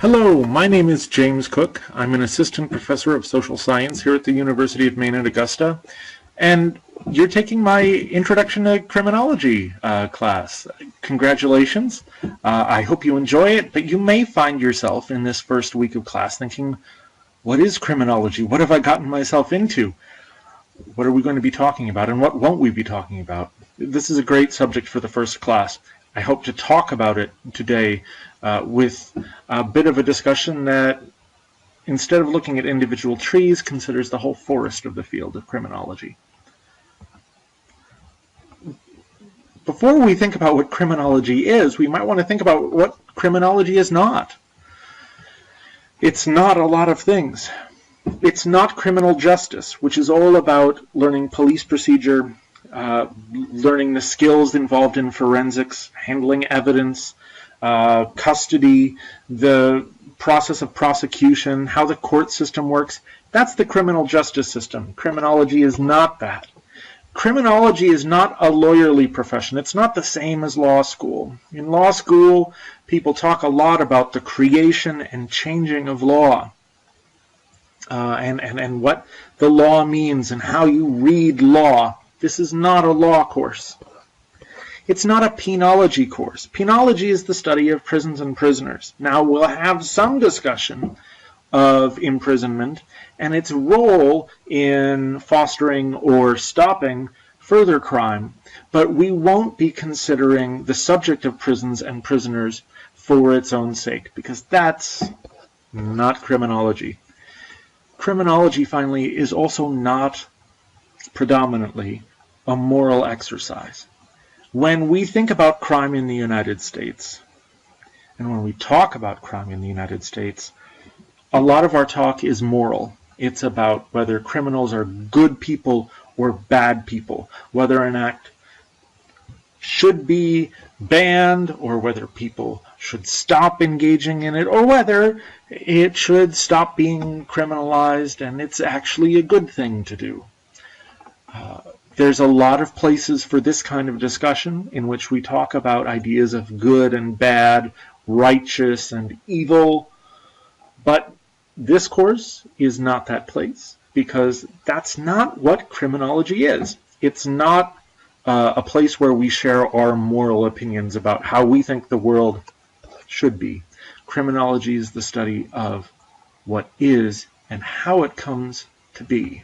Hello, my name is James Cook. I'm an assistant professor of social science here at the University of Maine at Augusta, and you're taking my Introduction to Criminology class. Congratulations. I hope you enjoy it, but you may find yourself in this first week of class thinking, what is criminology? What have I gotten myself into? What are we going to be talking about, and what won't we be talking about? This is a great subject for the first class. I hope to talk about it today with a bit of a discussion that, instead of looking at individual trees, considers the whole forest of the field of criminology. Before we think about what criminology is, we might want to think about what criminology is not. It's not a lot of things. It's not criminal justice, which is all about learning police procedure, learning the skills involved in forensics, handling evidence, custody, the process of prosecution, how the court system works. That's the criminal justice system. Criminology is not that. Criminology is not a lawyerly profession. It's not the same as law school. In law school, people talk a lot about the creation and changing of law, and what the law means and how you read law. This is not a law course. It's not a penology course. Penology is the study of prisons and prisoners. Now, we'll have some discussion of imprisonment and its role in fostering or stopping further crime, but we won't be considering the subject of prisons and prisoners for its own sake, because that's not criminology. Criminology, finally, is also not predominantly a moral exercise. When we think about crime in the United States, and when we talk about crime in the United States, a lot of our talk is moral. It's about whether criminals are good people or bad people, whether an act should be banned or whether people should stop engaging in it, or whether it should stop being criminalized and it's actually a good thing to do. There's a lot of places for this kind of discussion in which we talk about ideas of good and bad, righteous and evil, but this course is not that place, because that's not what criminology is. It's not a place where we share our moral opinions about how we think the world should be. Criminology is the study of what is and how it comes to be.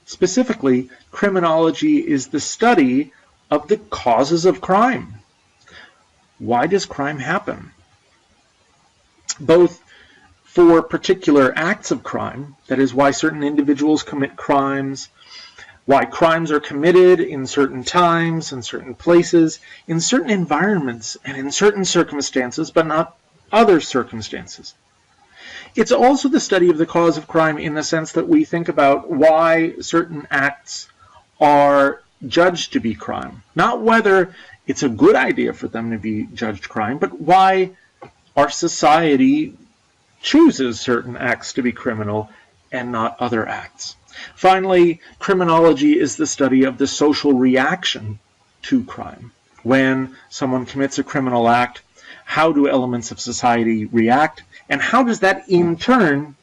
Specifically, criminology is the study of the causes of crime. Why does crime happen? Both for particular acts of crime, that is, why certain individuals commit crimes, why crimes are committed in certain times and certain places, in certain environments and in certain circumstances, but not other circumstances. It's also the study of the cause of crime in the sense that we think about why certain acts are judged to be crime. Not whether it's a good idea for them to be judged crime, but why our society chooses certain acts to be criminal and not other acts. Finally, criminology is the study of the social reaction to crime. When someone commits a criminal act, how do elements of society react? And how does that in turn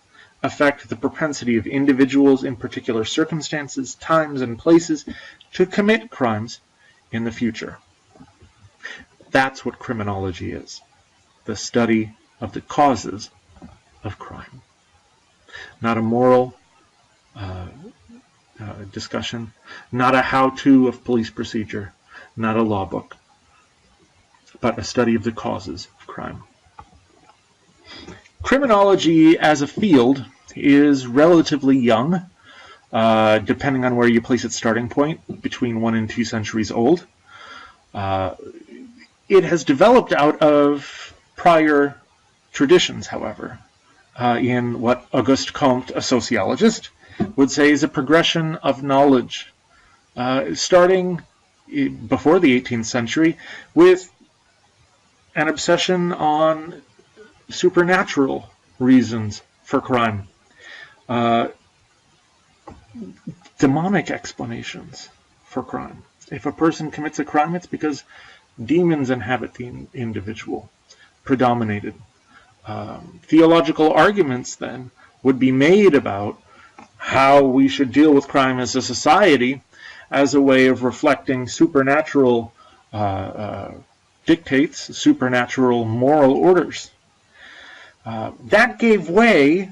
affect the propensity of individuals in particular circumstances, times, and places to commit crimes in the future? That's what criminology is, the study of the causes of crime. Not a moral discussion, not a how-to of police procedure, not a law book, but a study of the causes of crime. Criminology as a field is relatively young, depending on where you place its starting point, between 1 and 2 centuries old. It has developed out of prior traditions, however, in what Auguste Comte, a sociologist, would say is a progression of knowledge, starting before the 18th century with an obsession on supernatural reasons for crime, demonic explanations for crime. If a person commits a crime, it's because demons inhabit the individual, predominated. Theological arguments then would be made about how we should deal with crime as a society as a way of reflecting supernatural dictates, supernatural moral orders. That gave way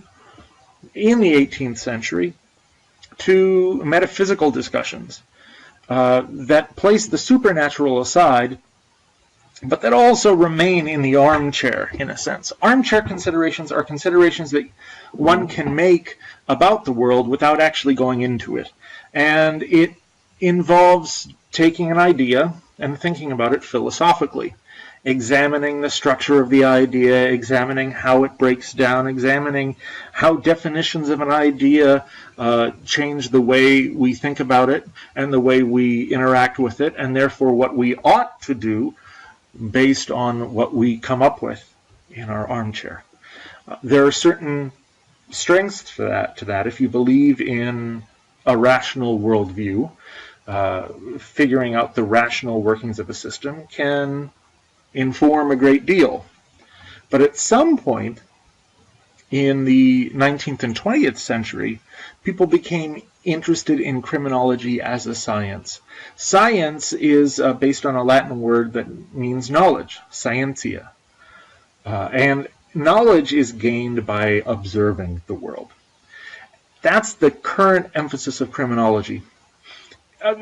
in the 18th century to metaphysical discussions that place the supernatural aside, but that also remain in the armchair, in a sense. Armchair considerations are considerations that one can make about the world without actually going into it. And it involves taking an idea and thinking about it philosophically, examining the structure of the idea, examining how it breaks down, examining how definitions of an idea change the way we think about it and the way we interact with it, and therefore what we ought to do based on what we come up with in our armchair. There are certain strengths to that. If you believe in a rational worldview, figuring out the rational workings of a system can inform a great deal. But at some point in the 19th and 20th century, people became interested in criminology as a science. Science is based on a Latin word that means knowledge, scientia. And knowledge is gained by observing the world. That's the current emphasis of criminology.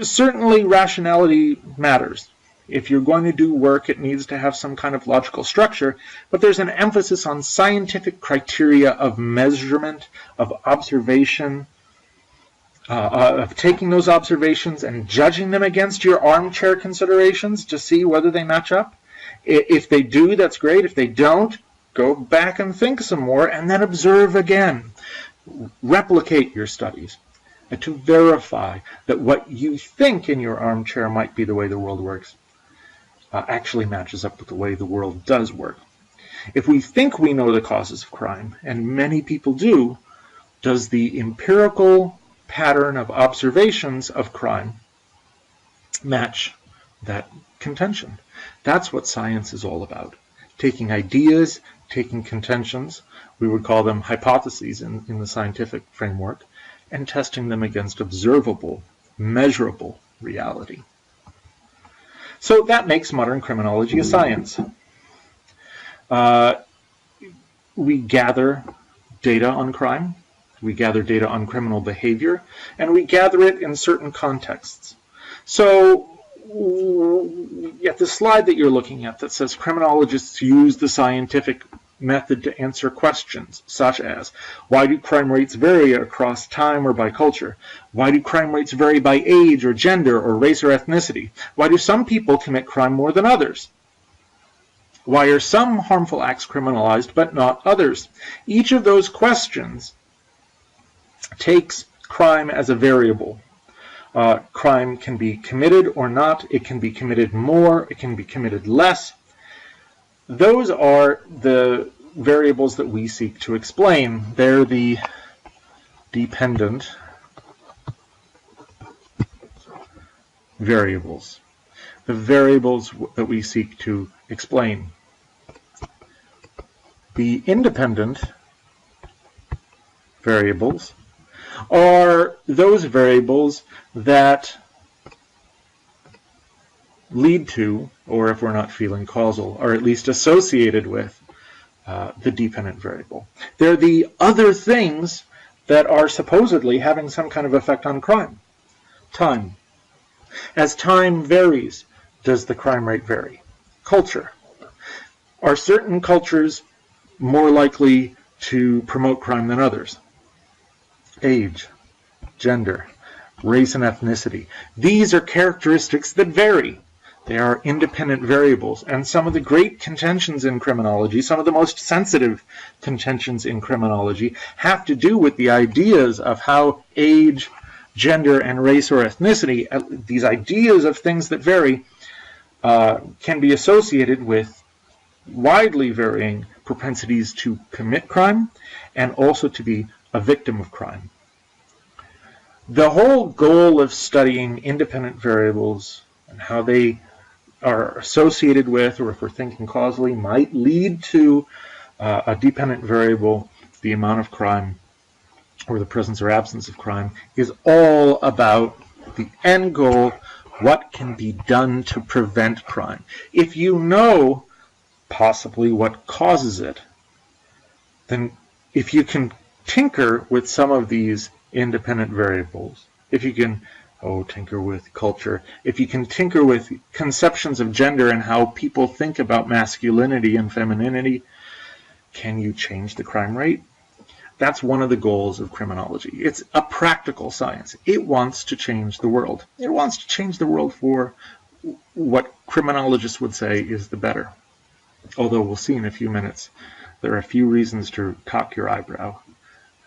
Certainly rationality matters. If you're going to do work, it needs to have some kind of logical structure, but there's an emphasis on scientific criteria of measurement, of observation, of taking those observations and judging them against your armchair considerations to see whether they match up. If they do, that's great. If they don't, go back and think some more and then observe again. Replicate your studies to verify that what you think in your armchair might be the way the world works actually matches up with the way the world does work. If we think we know the causes of crime, and many people do, does the empirical pattern of observations of crime match that contention? That's what science is all about. Taking ideas, taking contentions, we would call them hypotheses in the scientific framework, and testing them against observable, measurable reality. So that makes modern criminology a science. We gather data on crime, we gather data on criminal behavior, and we gather it in certain contexts. So at the slide that you're looking at that says criminologists use the scientific method to answer questions such as, why do crime rates vary across time or by culture? Why do crime rates vary by age or gender or race or ethnicity? Why do some people commit crime more than others? Why are some harmful acts criminalized but not others? Each of those questions takes crime as a variable. Crime can be committed or not. It can be committed more. It can be committed less. Those are the variables that we seek to explain. They're the dependent variables. The variables that we seek to explain. The independent variables are those variables that lead to, or if we're not feeling causal, are at least associated with the dependent variable. They're the other things that are supposedly having some kind of effect on crime. Time. As time varies, does the crime rate vary? Culture. Are certain cultures more likely to promote crime than others? Age, gender, race and ethnicity. These are characteristics that vary. They are independent variables, and some of the great contentions in criminology, some of the most sensitive contentions in criminology, have to do with the ideas of how age, gender, and race or ethnicity, these ideas of things that vary, can be associated with widely varying propensities to commit crime and also to be a victim of crime. The whole goal of studying independent variables and how they are associated with, or if we're thinking causally, might lead to a dependent variable, the amount of crime, or the presence or absence of crime, is all about the end goal, what can be done to prevent crime. If you know possibly what causes it, then if you can tinker with some of these independent variables, if you can tinker with culture, if you can tinker with conceptions of gender and how people think about masculinity and femininity, can you change the crime rate? That's one of the goals of criminology. It's a practical science. It wants to change the world. It wants to change the world for what criminologists would say is the better. Although we'll see in a few minutes, there are a few reasons to cock your eyebrow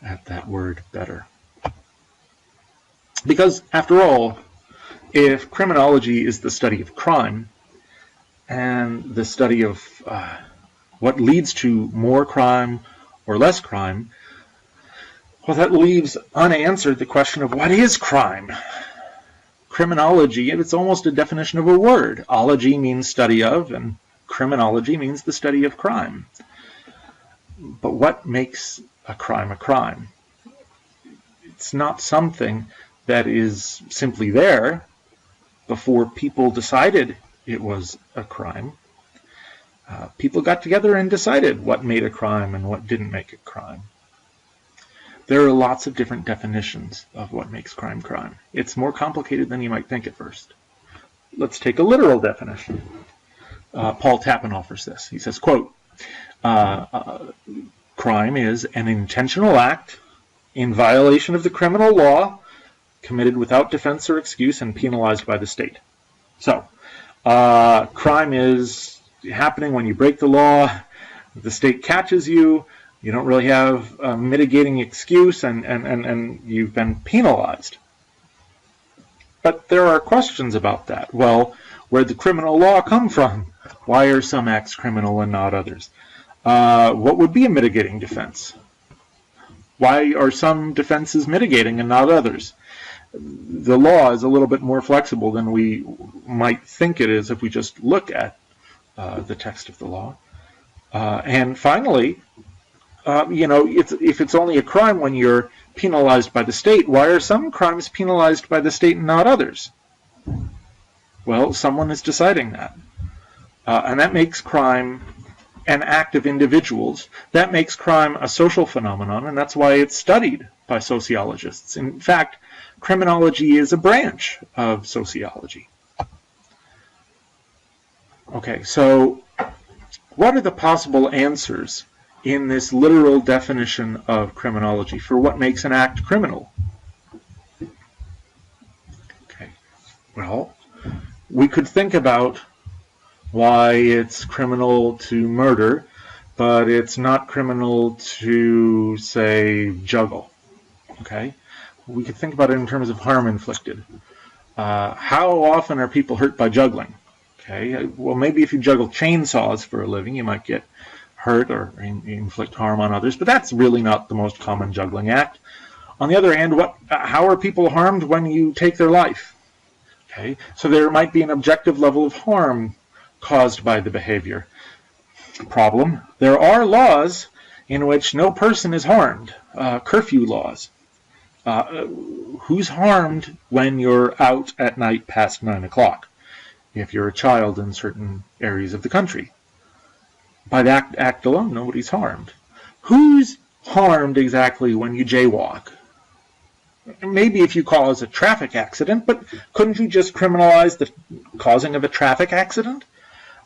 at that word, better. Because, after all, if criminology is the study of crime, and the study of what leads to more crime or less crime, well, that leaves unanswered the question of what is crime? Criminology, it's almost a definition of a word. Ology means study of, and criminology means the study of crime. But what makes a crime a crime? It's not something that is simply there before people decided it was a crime. People got together and decided what made a crime and what didn't make a crime. There are lots of different definitions of what makes crime crime. It's more complicated than you might think at first. Let's take a literal definition. Paul Tappan offers this. He says, quote, crime is an intentional act in violation of the criminal law committed without defense or excuse and penalized by the state. So, crime is happening when you break the law, the state catches you, you don't really have a mitigating excuse, and you've been penalized. But there are questions about that. Well, where'd the criminal law come from? Why are some acts criminal and not others? What would be a mitigating defense? Why are some defenses mitigating and not others? The law is a little bit more flexible than we might think it is if we just look at the text of the law. And finally, if it's only a crime when you're penalized by the state, why are some crimes penalized by the state and not others? Well, someone is deciding that. And that makes crime an act of individuals. That makes crime a social phenomenon, and that's why it's studied by sociologists. In fact, criminology is a branch of sociology. Okay, so what are the possible answers in this literal definition of criminology for what makes an act criminal? Okay, well, we could think about why it's criminal to murder, but it's not criminal to, say, juggle. Okay? We could think about it in terms of harm inflicted. How often are people hurt by juggling? Okay, well, maybe if you juggle chainsaws for a living, you might get hurt or inflict harm on others, but that's really not the most common juggling act. On the other hand, how are people harmed when you take their life? Okay, so there might be an objective level of harm caused by the behavior. Problem, there are laws in which no person is harmed, curfew laws. Who's harmed when you're out at night past 9 o'clock? If you're a child in certain areas of the country. By that act alone, nobody's harmed. Who's harmed exactly when you jaywalk? Maybe if you cause a traffic accident, but couldn't you just criminalize the causing of a traffic accident?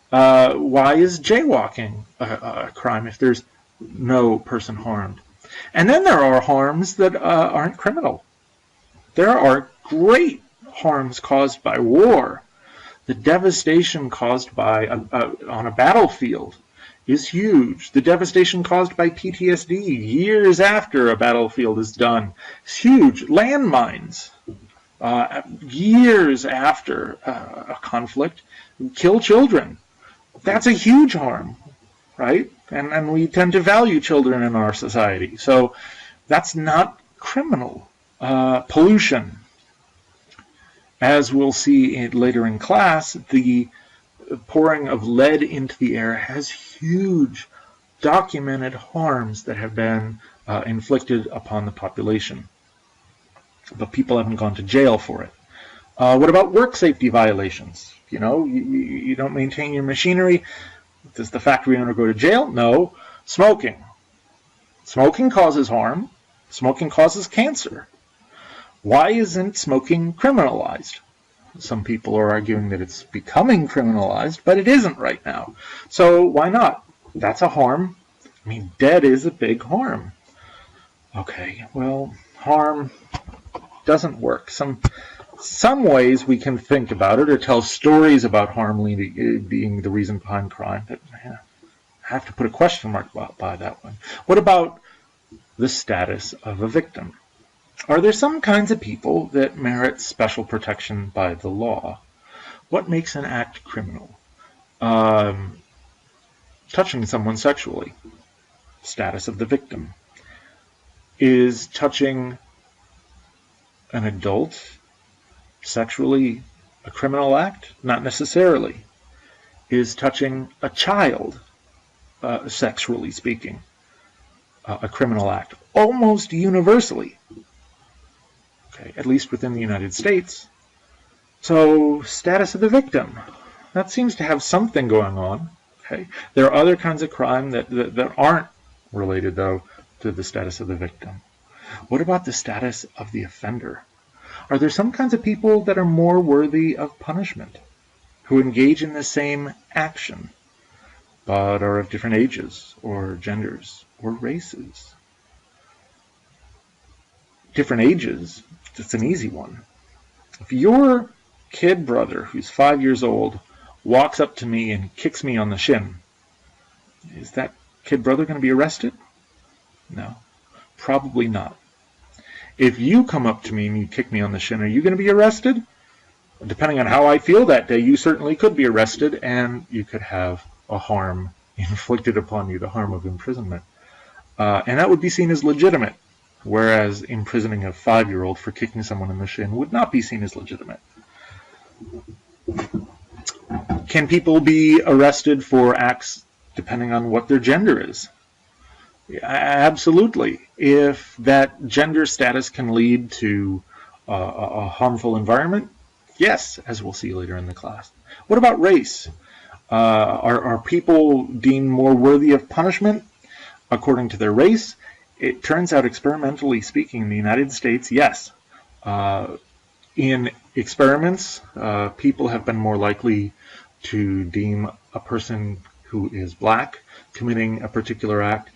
Why is jaywalking a crime if there's no person harmed? And then there are harms that aren't criminal. There are great harms caused by war. The devastation caused by on a battlefield is huge. The devastation caused by PTSD years after a battlefield is done is huge. Landmines, years after a conflict, kill children. That's a huge harm, right? And we tend to value children in our society. So that's not criminal. Pollution. As we'll see later in class, the pouring of lead into the air has huge documented harms that have been inflicted upon the population, but people haven't gone to jail for it. What about work safety violations? You don't maintain your machinery. Does the factory owner go to jail? No. Smoking. Smoking causes harm. Smoking causes cancer. Why isn't smoking criminalized? Some people are arguing that it's becoming criminalized, but it isn't right now. So why not? That's a harm. I mean, death is a big harm. Okay, well, harm doesn't work. Some ways we can think about it or tell stories about harm being the reason behind crime, but I have to put a question mark by that one. What about the status of a victim? Are there some kinds of people that merit special protection by the law? What makes an act criminal? Touching someone sexually. Status of the victim. Is touching an adult sexually a criminal act? Not necessarily. Is touching a child, sexually speaking, a criminal act? Almost universally. Okay, at least within the United States. So, status of the victim. That seems to have something going on. Okay, there are other kinds of crime that aren't related, though, to the status of the victim. What about the status of the offender? Are there some kinds of people that are more worthy of punishment, who engage in the same action, but are of different ages, or genders, or races? Different ages, it's an easy one. If your kid brother, who's 5 years old, walks up to me and kicks me on the shin, is that kid brother going to be arrested? No, probably not. If you come up to me and you kick me on the shin, are you going to be arrested? Depending on how I feel that day, you certainly could be arrested, and you could have a harm inflicted upon you, the harm of imprisonment. And that would be seen as legitimate, whereas imprisoning a 5-year-old for kicking someone in the shin would not be seen as legitimate. Can people be arrested for acts depending on what their gender is? Absolutely. If that gender status can lead to a harmful environment, yes, as we'll see later in the class. What about race? Are people deemed more worthy of punishment according to their race? It turns out, experimentally speaking, in the United States, yes. In experiments, people have been more likely to deem a person who is black committing a particular act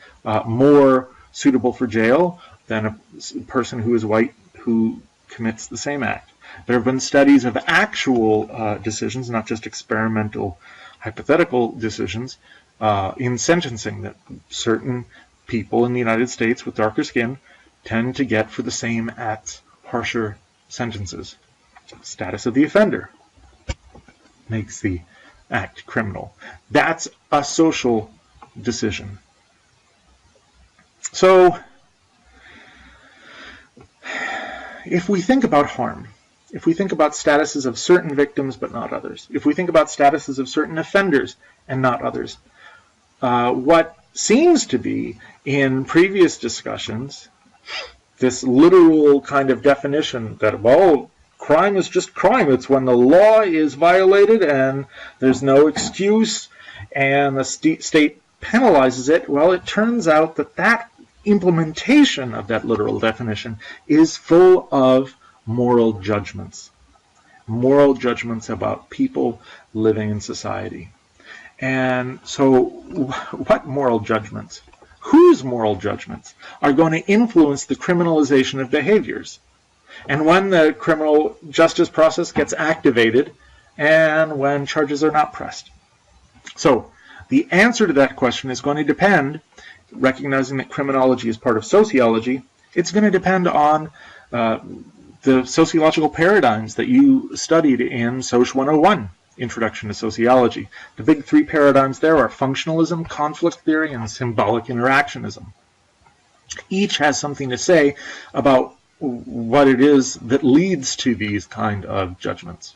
more suitable for jail than a person who is white who commits the same act. There have been studies of actual decisions, not just experimental hypothetical decisions, in sentencing that certain people in the United States with darker skin tend to get for the same acts harsher sentences. Status of the offender makes the act criminal. That's a social decision. So, if we think about harm, if we think about statuses of certain victims but not others, if we think about statuses of certain offenders and not others, what seems to be, in previous discussions, this literal kind of definition that, well, crime is just crime. It's when the law is violated and there's no excuse and the state penalizes it. Well, it turns out that that implementation of that literal definition is full of moral judgments about people living in society. And so what moral judgments, whose moral judgments are going to influence the criminalization of behaviors? And when the criminal justice process gets activated and when charges are not pressed. So the answer to that question is going to depend, recognizing that criminology is part of sociology, it's going to depend on the sociological paradigms that you studied in Soc 101, Introduction to Sociology. The big three paradigms there are functionalism, conflict theory, and symbolic interactionism. Each has something to say about what it is that leads to these kind of judgments.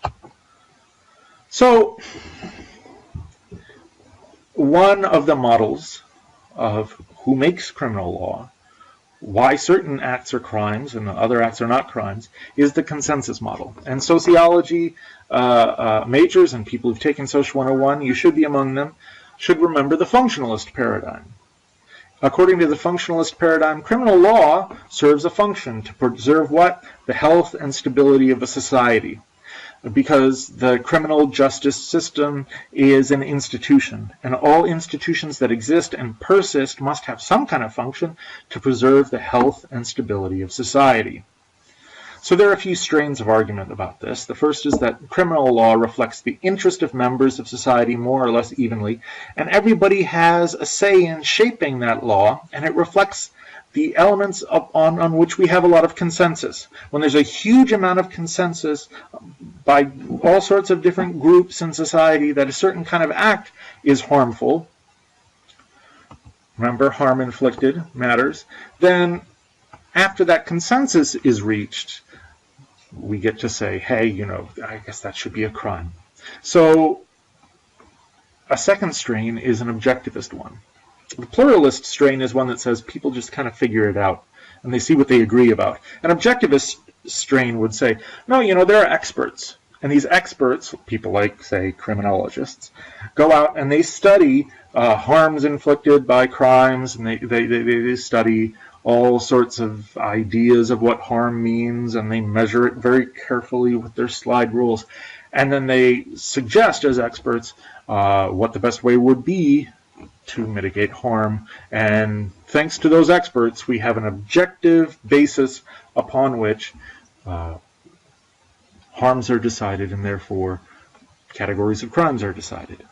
So, one of the models of who makes criminal law, why certain acts are crimes and other acts are not crimes, is the consensus model. And sociology majors and people who've taken Social 101, you should be among them, should remember the functionalist paradigm. According to the functionalist paradigm, criminal law serves a function to preserve what? The health and stability of a society. Because the criminal justice system is an institution, and all institutions that exist and persist must have some kind of function to preserve the health and stability of society. So there are a few strains of argument about this. The first is that criminal law reflects the interest of members of society more or less evenly, and everybody has a say in shaping that law, and it reflects the elements on which we have a lot of consensus. When there's a huge amount of consensus by all sorts of different groups in society that a certain kind of act is harmful, remember, harm inflicted matters, then after that consensus is reached, we get to say, hey, you know, I guess that should be a crime. So a second strain is an objectivist one. The pluralist strain is one that says people just kind of figure it out and they see what they agree about. An objectivist strain would say, no, you know, there are experts. And these experts, people like, say, criminologists, go out and they study harms inflicted by crimes, and they study all sorts of ideas of what harm means, and they measure it very carefully with their slide rules. And then they suggest, as experts, what the best way would be to mitigate harm. And thanks to those experts, we have an objective basis upon which harms are decided, and therefore categories of crimes are decided.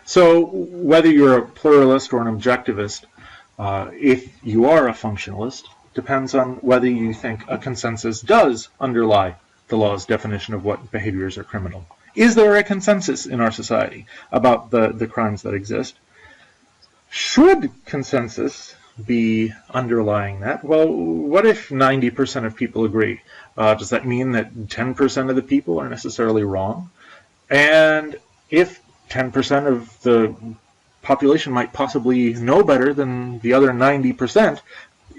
So whether you're a pluralist or an objectivist, if you are a functionalist, depends on whether you think a consensus does underlie the law's definition of what behaviors are criminal. Is there a consensus in our society about the crimes that exist? Should consensus be underlying that? Well, what if 90% of people agree? Does that mean that 10% of the people are necessarily wrong? And if 10% of the population might possibly know better than the other 90%,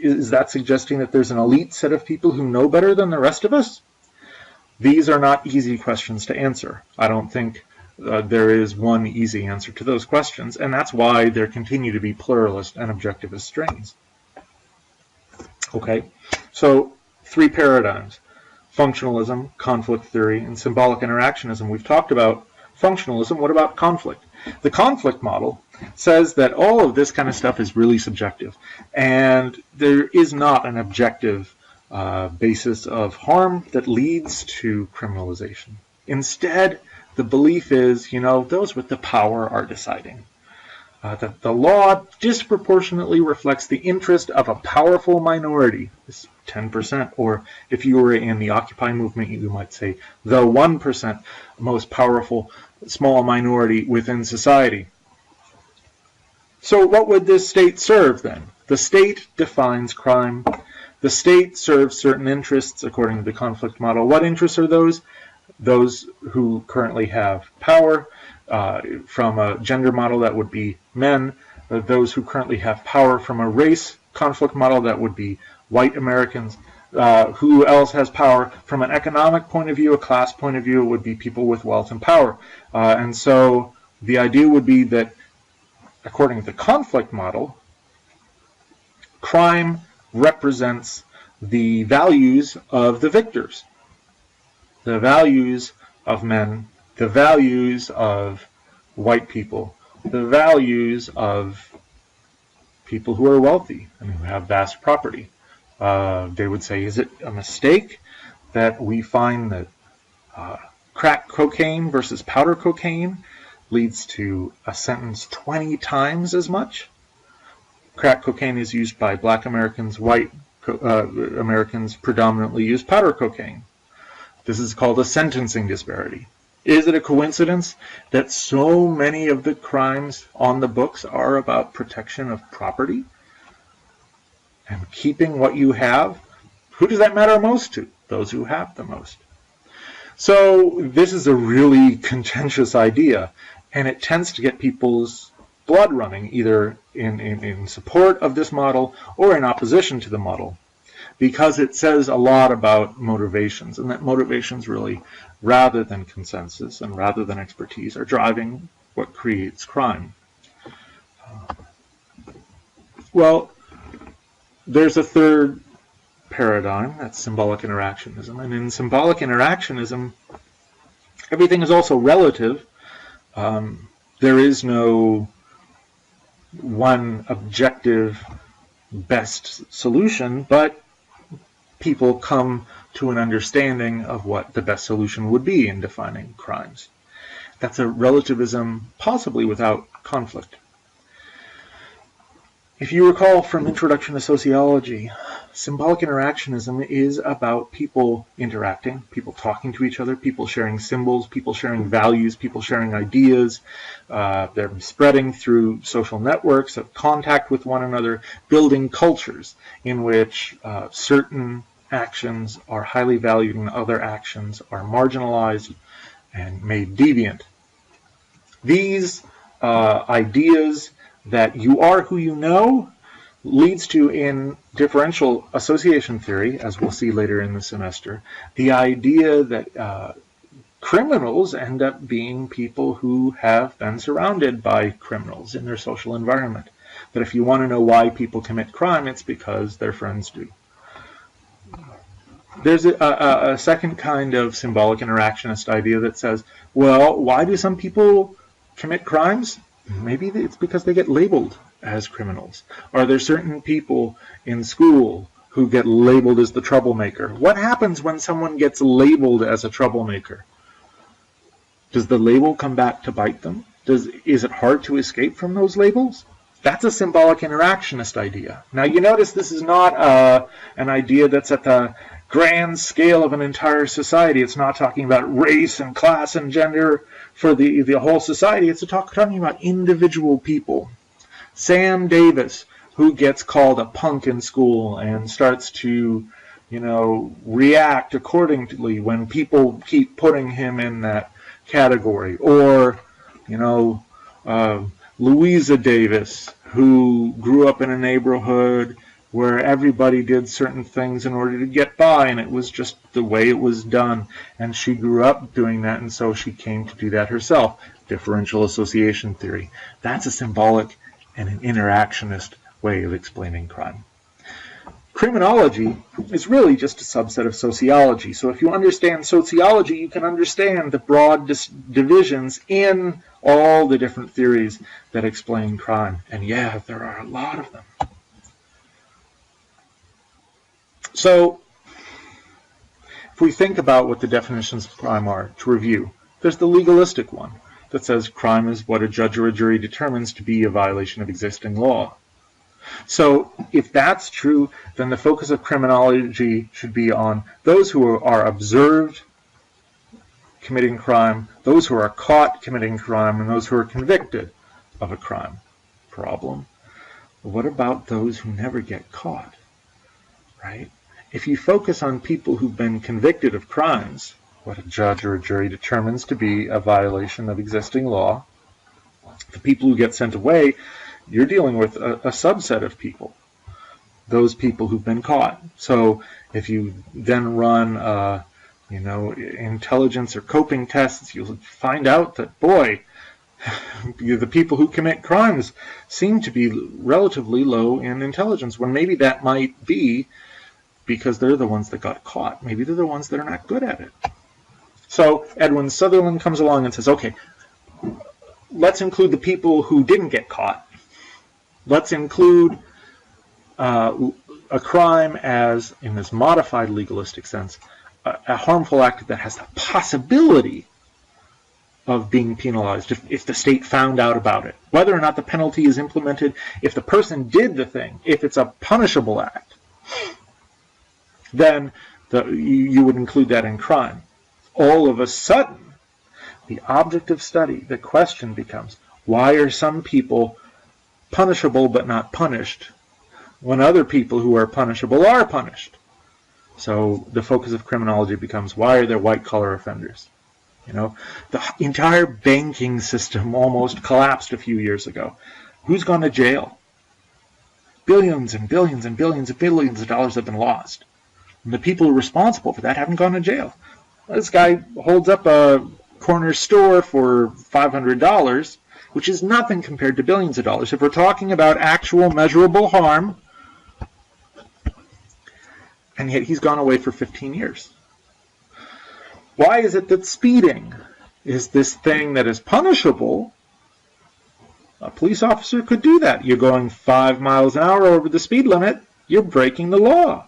is that suggesting that there's an elite set of people who know better than the rest of us? These are not easy questions to answer. I don't think there is one easy answer to those questions, and that's why there continue to be pluralist and objectivist strains. Okay, so three paradigms: functionalism, conflict theory, and symbolic interactionism. We've talked about functionalism. What about conflict? The conflict model says that all of this kind of stuff is really subjective, and there is not an objective basis of harm that leads to criminalization. Instead, the belief is, you know, those with the power are deciding. That the law disproportionately reflects the interest of a powerful minority, this 10%, or if you were in the Occupy movement, you might say the 1% most powerful small minority within society. So what would this state serve then? The state defines crime. The state serves certain interests according to the conflict model. What interests are those? Those who currently have power. From a gender model, that would be men. Those who currently have power from a race conflict model, that would be white Americans. Who else has power? From an economic point of view, a class point of view, it would be people with wealth and power. And so the idea would be that, according to the conflict model, crime represents the values of the victors, the values of men, the values of white people, the values of people who are wealthy and who have vast property. They would say, is it a mistake that we find that crack cocaine versus powder cocaine leads to a sentence 20 times as much? Crack cocaine is used by black Americans, white Americans predominantly use powder cocaine. This is called a sentencing disparity. Is it a coincidence that so many of the crimes on the books are about protection of property and keeping what you have? Who does that matter most to? Those who have the most. So this is a really contentious idea, and it tends to get people's blood running, either in support of this model or in opposition to the model, because it says a lot about motivations, and that motivations really, rather than consensus and rather than expertise, are driving what creates crime. Well, there's a third paradigm, that's symbolic interactionism. And in symbolic interactionism, everything is also relative. There is no one objective best solution, but people come to an understanding of what the best solution would be in defining crimes. That's a relativism possibly without conflict. If you recall from Introduction to Sociology, symbolic interactionism is about people interacting, people talking to each other, people sharing symbols, people sharing values, people sharing ideas. They're spreading through social networks of contact with one another, building cultures in which certain actions are highly valued and other actions are marginalized and made deviant. These ideas that you are who you know leads to, in differential association theory, as we'll see later in the semester, the idea that criminals end up being people who have been surrounded by criminals in their social environment. That if you want to know why people commit crime, it's because their friends do. There's a second kind of symbolic interactionist idea that says, well, why do some people commit crimes? Maybe it's because they get labeled as criminals. Are there certain people in school who get labeled as the troublemaker? What happens when someone gets labeled as a troublemaker? Does the label come back to bite them? Is it hard to escape from those labels? That's a symbolic interactionist idea. Now you notice this is not an idea that's at the grand scale of an entire society. It's not talking about race and class and gender for the whole society. It's talking about individual people. Sam Davis, who gets called a punk in school and starts to, react accordingly when people keep putting him in that category. Or, Louisa Davis, who grew up in a neighborhood where everybody did certain things in order to get by, and it was just the way it was done. And she grew up doing that, and so she came to do that herself. Differential association theory. That's a symbolic and an interactionist way of explaining crime. Criminology is really just a subset of sociology. So if you understand sociology, you can understand the broad divisions in all the different theories that explain crime. And yeah, there are a lot of them. So, if we think about what the definitions of crime are, to review, there's the legalistic one that says crime is what a judge or a jury determines to be a violation of existing law. So, if that's true, then the focus of criminology should be on those who are observed committing crime, those who are caught committing crime, and those who are convicted of a crime. Problem. What about those who never get caught? Right? If you focus on people who've been convicted of crimes, what a judge or a jury determines to be a violation of existing law, the people who get sent away, you're dealing with a subset of people, those people who've been caught. So if you then run, intelligence or coping tests, you'll find out that, boy, the people who commit crimes seem to be relatively low in intelligence, when maybe that might be because they're the ones that got caught. Maybe they're the ones that are not good at it. So Edwin Sutherland comes along and says, okay, let's include the people who didn't get caught. Let's include a crime as, in this modified legalistic sense, a harmful act that has the possibility of being penalized if the state found out about it. Whether or not the penalty is implemented, if the person did the thing, if it's a punishable act, then you would include that in crime. All of a sudden, the object of study, the question becomes, why are some people punishable but not punished, when other people who are punishable are punished? So the focus of criminology becomes, why are there white-collar offenders? The entire banking system almost collapsed a few years ago. Who's gone to jail? Billions and billions and billions and billions of dollars have been lost. And the people responsible for that haven't gone to jail. This guy holds up a corner store for $500, which is nothing compared to billions of dollars. If we're talking about actual measurable harm, and yet he's gone away for 15 years. Why is it that speeding is this thing that is punishable? A police officer could do that. You're going 5 miles an hour over the speed limit, you're breaking the law.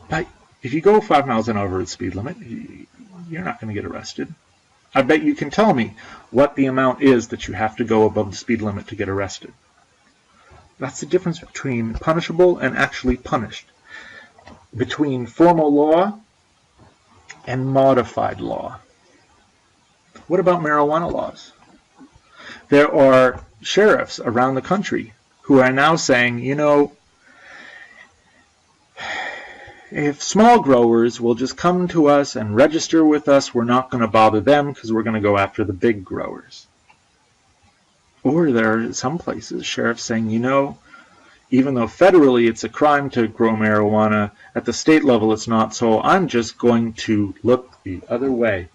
But if you go 5 miles an hour over the speed limit, you're not going to get arrested. I bet you can tell me what the amount is that you have to go above the speed limit to get arrested. That's the difference between punishable and actually punished. Between formal law and modified law. What about marijuana laws? There are sheriffs around the country who are now saying, if small growers will just come to us and register with us, we're not going to bother them because we're going to go after the big growers. Or there are some places, sheriffs saying, even though federally it's a crime to grow marijuana, at the state level it's not, so I'm just going to look the other way.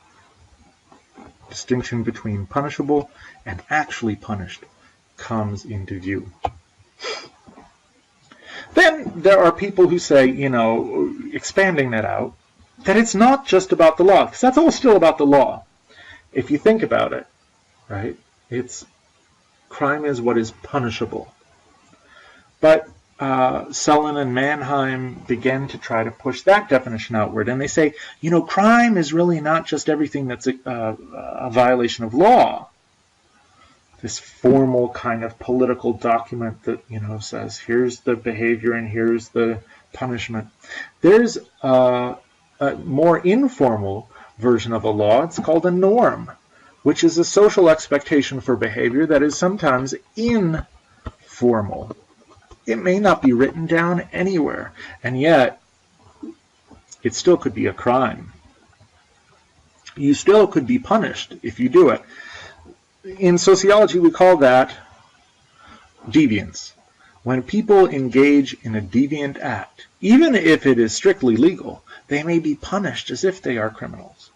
Distinction between punishable and actually punished comes into view. Then there are people who say, expanding that out, that it's not just about the law, because that's all still about the law. If you think about it, right, crime is what is punishable. But Sullen and Mannheim began to try to push that definition outward, and they say, crime is really not just everything that's a violation of law. This formal kind of political document that, says here's the behavior and here's the punishment. There's a more informal version of a law. It's called a norm, which is a social expectation for behavior that is sometimes informal. It may not be written down anywhere, and yet it still could be a crime. You still could be punished if you do it. In sociology, we call that deviance. When people engage in a deviant act, even if it is strictly legal, they may be punished as if they are criminals.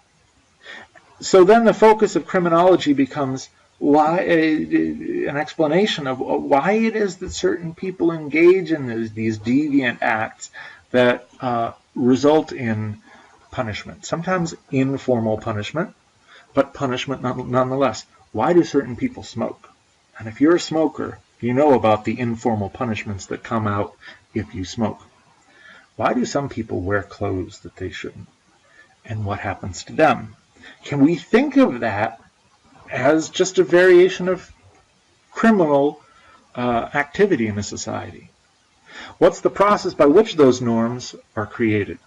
So then the focus of criminology becomes an explanation of why it is that certain people engage in these deviant acts that result in punishment. Sometimes informal punishment, but punishment nonetheless. Why do certain people smoke? And if you're a smoker, you know about the informal punishments that come out if you smoke. Why do some people wear clothes that they shouldn't? And what happens to them? Can we think of that as just a variation of criminal activity in a society? What's the process by which those norms are created?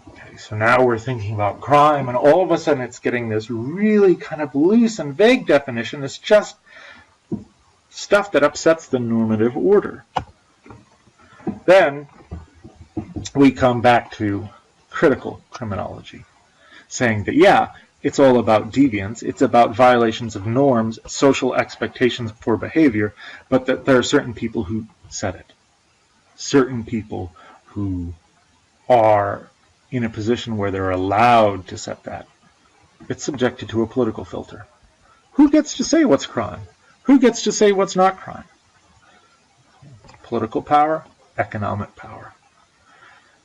Okay, so now we're thinking about crime, and all of a sudden it's getting this really kind of loose and vague definition. It's just stuff that upsets the normative order. Then we come back to critical criminology, saying that, yeah, it's all about deviance, it's about violations of norms, social expectations for behavior, but that there are certain people who set it. Certain people who are in a position where they're allowed to set that. It's subjected to a political filter. Who gets to say what's crime? Who gets to say what's not crime? Political power, economic power.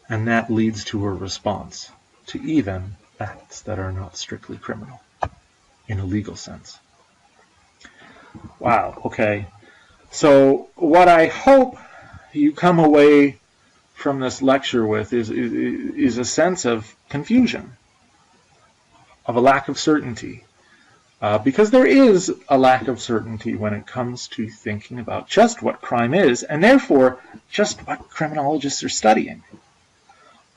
And that leads to a response to even acts that are not strictly criminal in a legal sense. Wow, okay. So what I hope you come away from this lecture with is a sense of confusion, of a lack of certainty. Because there is a lack of certainty when it comes to thinking about just what crime is, and therefore just what criminologists are studying.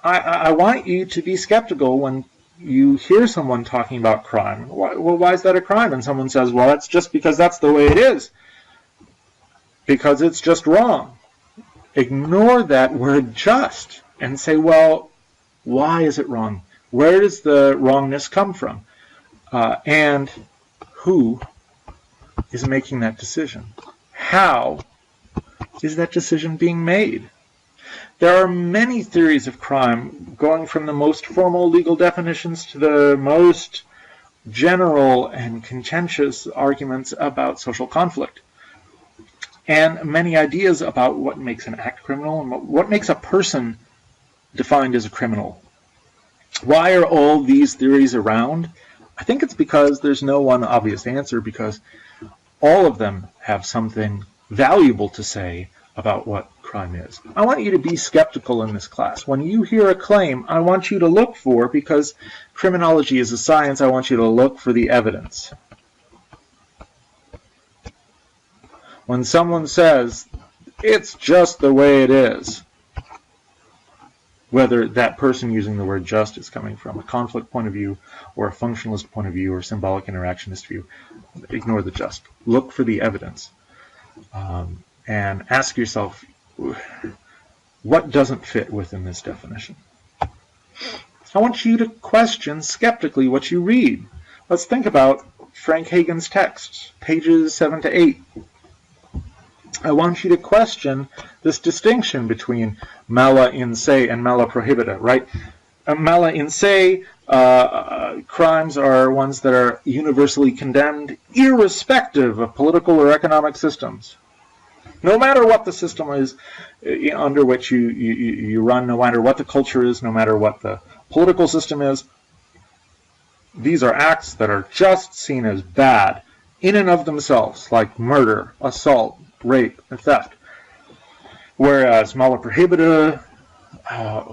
I want you to be skeptical when you hear someone talking about crime. Why is that a crime? And someone says, well, it's just because that's the way it is. Because it's just wrong. Ignore that word just and say, well, why is it wrong? Where does the wrongness come from? And who is making that decision? How is that decision being made? There are many theories of crime, going from the most formal legal definitions to the most general and contentious arguments about social conflict, and many ideas about what makes an act criminal and what makes a person defined as a criminal. Why are all these theories around? I think it's because there's no one obvious answer, because all of them have something valuable to say about what crime is. I want you to be skeptical in this class. When you hear a claim, I want you to look for, because criminology is a science, I want you to look for the evidence. When someone says, it's just the way it is, whether that person using the word just is coming from a conflict point of view or a functionalist point of view or symbolic interactionist view, ignore the just. Look for the evidence. And ask yourself, what doesn't fit within this definition? I want you to question skeptically what you read. Let's think about Frank Hagen's texts, pages 7 to 8. I want you to question this distinction between mala in se and mala prohibita, right? Mala in se crimes are ones that are universally condemned, irrespective of political or economic systems. No matter what the system is under which you run, no matter what the culture is, no matter what the political system is, these are acts that are just seen as bad in and of themselves, like murder, assault, rape, and theft. Whereas mala prohibita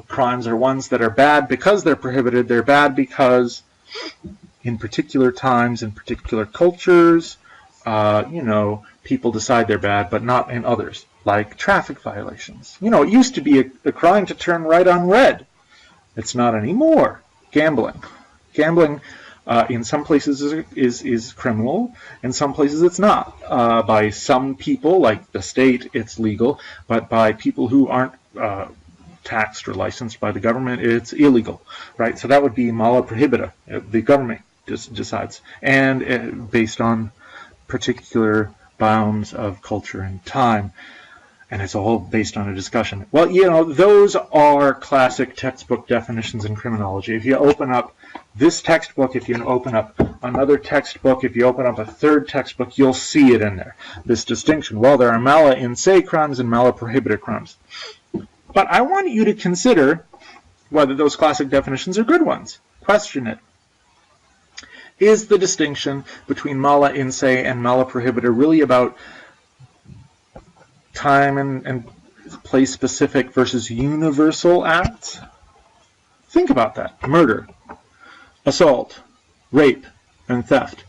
crimes are ones that are bad because they're prohibited. They're bad because in particular times, in particular cultures, people decide they're bad, but not in others, like traffic violations. It used to be a crime to turn right on red. It's not anymore. Gambling. Gambling in some places is criminal, in some places it's not. By some people, like the state, it's legal, but by people who aren't taxed or licensed by the government, it's illegal, right? So that would be mala prohibita. The government just decides, and based on particular bounds of culture and time, and it's all based on a discussion. Well, those are classic textbook definitions in criminology. If you open up this textbook, if you open up another textbook, if you open up a third textbook, you'll see it in there, this distinction. Well, there are mala in se crimes and mala prohibita crimes. But I want you to consider whether those classic definitions are good ones. Question it. Is the distinction between mala in se and mala prohibita really about time and place specific versus universal acts? Think about that. Murder, assault, rape, and theft.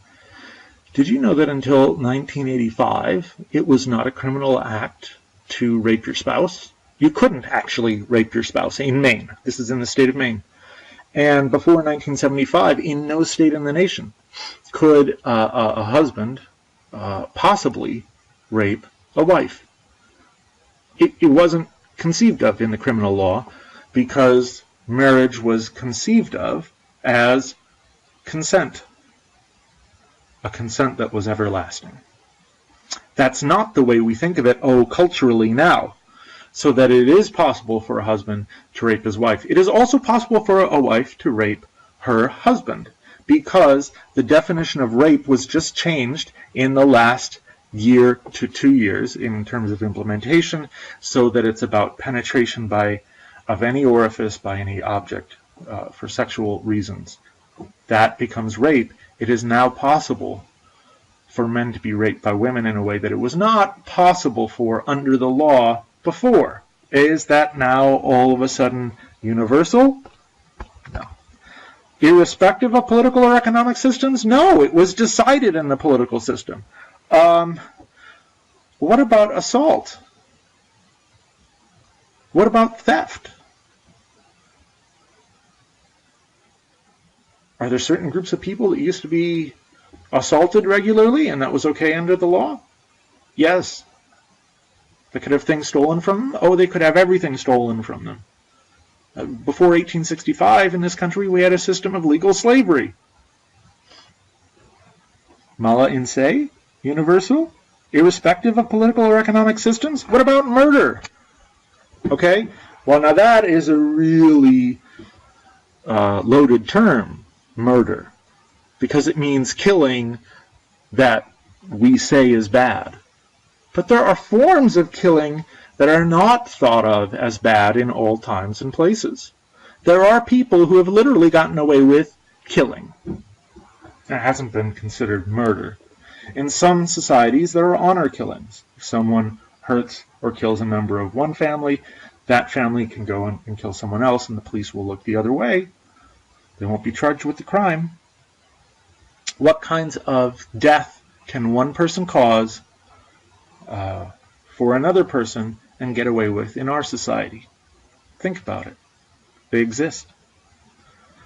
Did you know that until 1985, it was not a criminal act to rape your spouse? You couldn't actually rape your spouse in Maine. This is in the state of Maine. And before 1975, in no state in the nation could a husband possibly rape a wife. It wasn't conceived of in the criminal law because marriage was conceived of as consent, a consent that was everlasting. That's not the way we think of it, culturally now. So that it is possible for a husband to rape his wife. It is also possible for a wife to rape her husband, because the definition of rape was just changed in the last year to 2 years in terms of implementation, so that it's about penetration of any orifice by any object for sexual reasons. That becomes rape. It is now possible for men to be raped by women in a way that it was not possible for under the law before. Is that now all of a sudden universal? No. Irrespective of political or economic systems? No, it was decided in the political system. What about assault? What about theft? Are there certain groups of people that used to be assaulted regularly and that was okay under the law? Yes. They could have things stolen from them? They could have everything stolen from them. Before 1865 in this country, we had a system of legal slavery. Mala in se, universal, irrespective of political or economic systems. What about murder? Okay, well now that is a really loaded term, murder, because it means killing that we say is bad. But there are forms of killing that are not thought of as bad in all times and places. There are people who have literally gotten away with killing. It hasn't been considered murder. In some societies, there are honor killings. If someone hurts or kills a member of one family, that family can go and kill someone else, and the police will look the other way. They won't be charged with the crime. What kinds of death can one person cause for another person and get away with in our society? Think about it. They exist.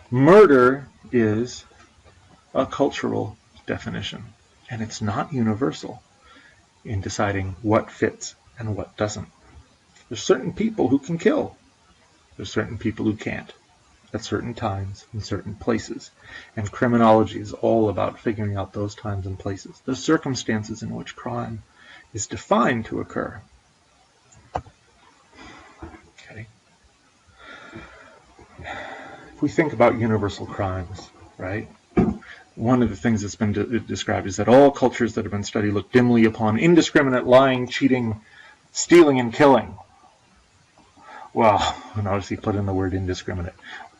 Murder is a cultural definition, and it's not universal in deciding what fits and what doesn't. There's certain people who can kill. There's certain people who can't at certain times in certain places. And criminology is all about figuring out those times and places, the circumstances in which crime is defined to occur. Okay. If we think about universal crimes, right? One of the things that's been described is that all cultures that have been studied look dimly upon indiscriminate lying, cheating, stealing, and killing. Well, notice he put in the word indiscriminate.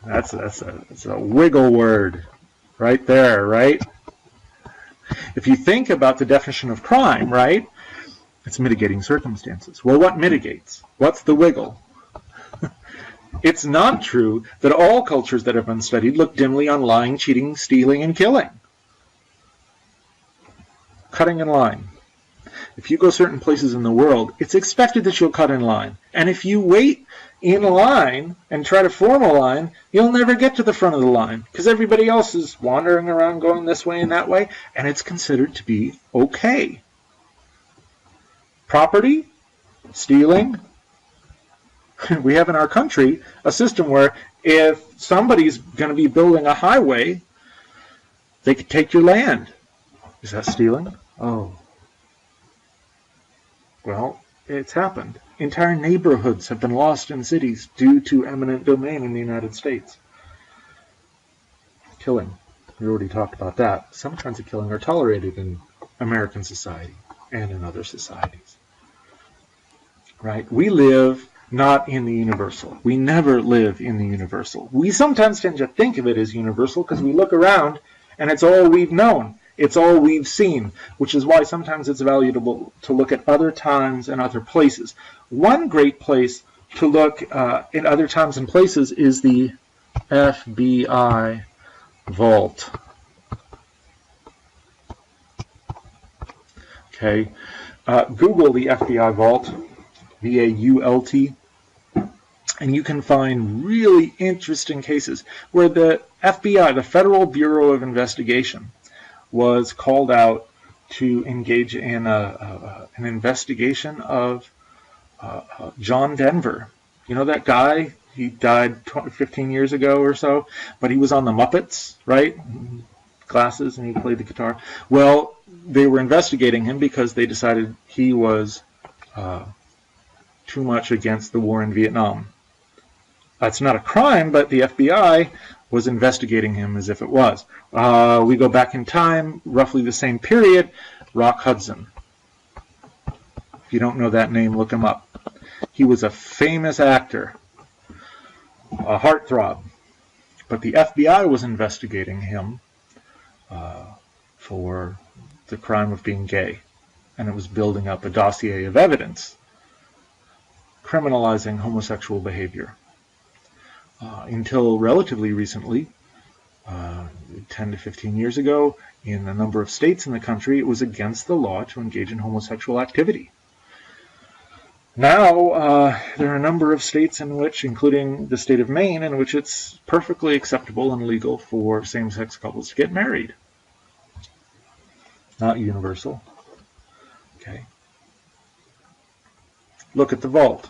That's a wiggle word right there, right? If you think about the definition of crime, right, it's mitigating circumstances. Well, what mitigates? What's the wiggle? It's not true that all cultures that have been studied look dimly on lying, cheating, stealing, and killing. Cutting in line. If you go certain places in the world, it's expected that you'll cut in line. And if you wait in line and try to form a line, you'll never get to the front of the line because everybody else is wandering around going this way and that way, and it's considered to be okay. Property, stealing. We have in our country a system where if somebody's going to be building a highway, they could take your land. Is that stealing? Oh. Well, it's happened. Entire neighborhoods have been lost in cities due to eminent domain in the United States. Killing. We already talked about that. Some kinds of killing are tolerated in American society and in other societies. Right? We live not in the universal. We never live in the universal. We sometimes tend to think of it as universal because we look around and it's all we've known. It's all we've seen, which is why sometimes it's valuable to look at other times and other places. One great place to look in other times and places is the FBI vault. Okay, Google the FBI vault, V-A-U-L-T, and you can find really interesting cases where the FBI, the Federal Bureau of Investigation, was called out to engage in an investigation of John Denver. You know that guy? He died 15 years ago or so, but he was on the Muppets, right? Glasses, and he played the guitar. Well, they were investigating him because they decided he was too much against the war in Vietnam. That's not a crime, but the FBI was investigating him as if it was. We go back in time, roughly the same period, Rock Hudson. If you don't know that name, look him up. He was a famous actor, a heartthrob, but the FBI was investigating him for the crime of being gay, and it was building up a dossier of evidence criminalizing homosexual behavior. Until relatively recently, 10 to 15 years ago, in a number of states in the country, it was against the law to engage in homosexual activity. Now, there are a number of states in which, including the state of Maine, in which it's perfectly acceptable and legal for same-sex couples to get married. Not universal. Okay. Look at the vault,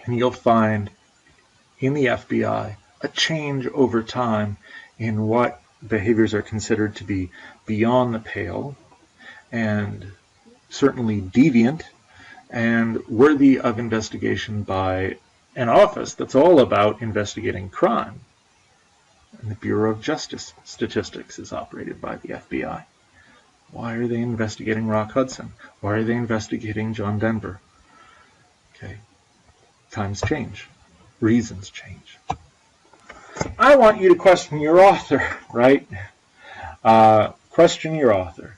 and you'll find in the FBI a change over time in what behaviors are considered to be beyond the pale and certainly deviant and worthy of investigation by an office that's all about investigating crime. And the Bureau of Justice Statistics is operated by the FBI. Why are they investigating Rock Hudson? Why are they investigating John Denver? Okay, times change, reasons change. I want you to question your author, right? Question your author.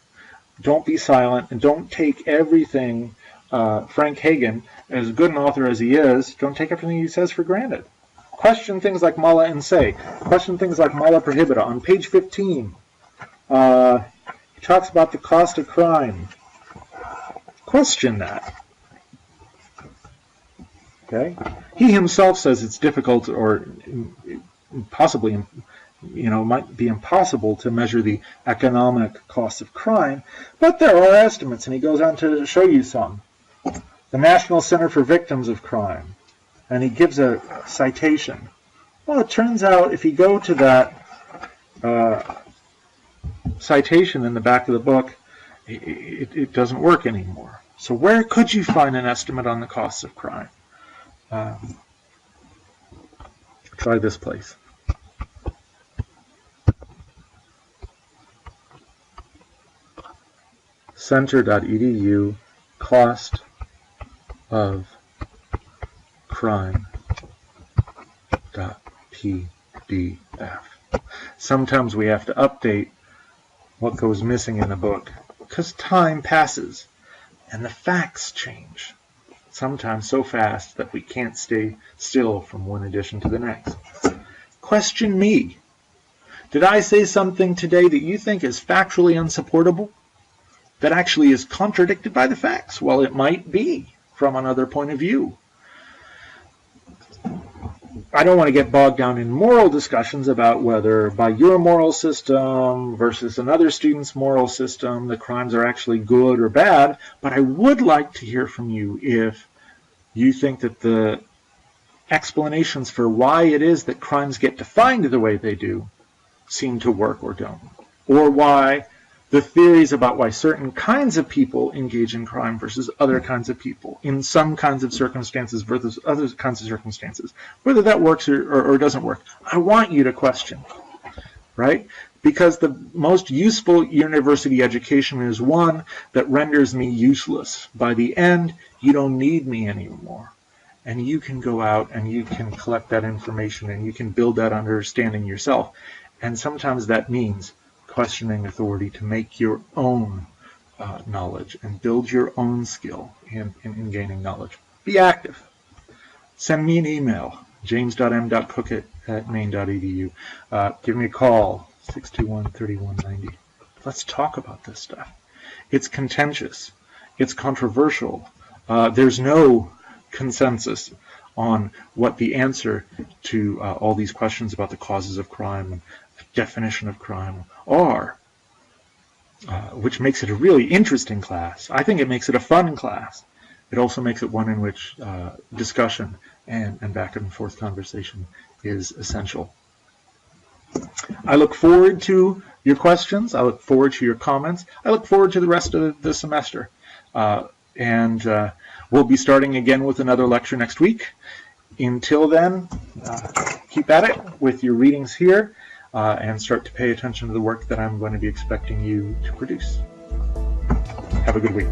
Don't be silent and don't take everything Frank Hagen, as good an author as he is, don't take everything he says for granted. Question things like mala in se. Question things like mala prohibita. On page 15, he talks about the cost of crime. Question that. Okay? He himself says it's difficult or possibly, might be impossible to measure the economic cost of crime, but there are estimates, and he goes on to show you some. The National Center for Victims of Crime, and he gives a citation. Well, it turns out if you go to that citation in the back of the book, it doesn't work anymore. So where could you find an estimate on the costs of crime? Try this place. Center.edu, cost of crime.pdf. Sometimes we have to update what goes missing in the book because time passes and the facts change. Sometimes so fast that we can't stay still from one edition to the next. Question me. Did I say something today that you think is factually unsupportable? That actually is contradicted by the facts? Well, it might be from another point of view. I don't want to get bogged down in moral discussions about whether by your moral system versus another student's moral system the crimes are actually good or bad, but I would like to hear from you if you think that the explanations for why it is that crimes get defined the way they do seem to work or don't, or why the theories about why certain kinds of people engage in crime versus other kinds of people in some kinds of circumstances versus other kinds of circumstances, whether that works or doesn't work. I want you to question, right? Because the most useful university education is one that renders me useless. By the end, you don't need me anymore. And you can go out and you can collect that information and you can build that understanding yourself. And sometimes that means questioning authority to make your own knowledge and build your own skill in gaining knowledge. Be active. Send me an email, james.m.cook@maine.edu. Give me a call, 621-3190. Let's talk about this stuff. It's contentious. It's controversial. There's no consensus on what the answer to all these questions about the causes of crime and the definition of crime are, which makes it a really interesting class. I think it makes it a fun class. It also makes it one in which discussion and back and forth conversation is essential. I look forward to your questions. I look forward to your comments. I look forward to the rest of the semester. And we'll be starting again with another lecture next week. Until then, keep at it with your readings here and start to pay attention to the work that I'm going to be expecting you to produce. Have a good week.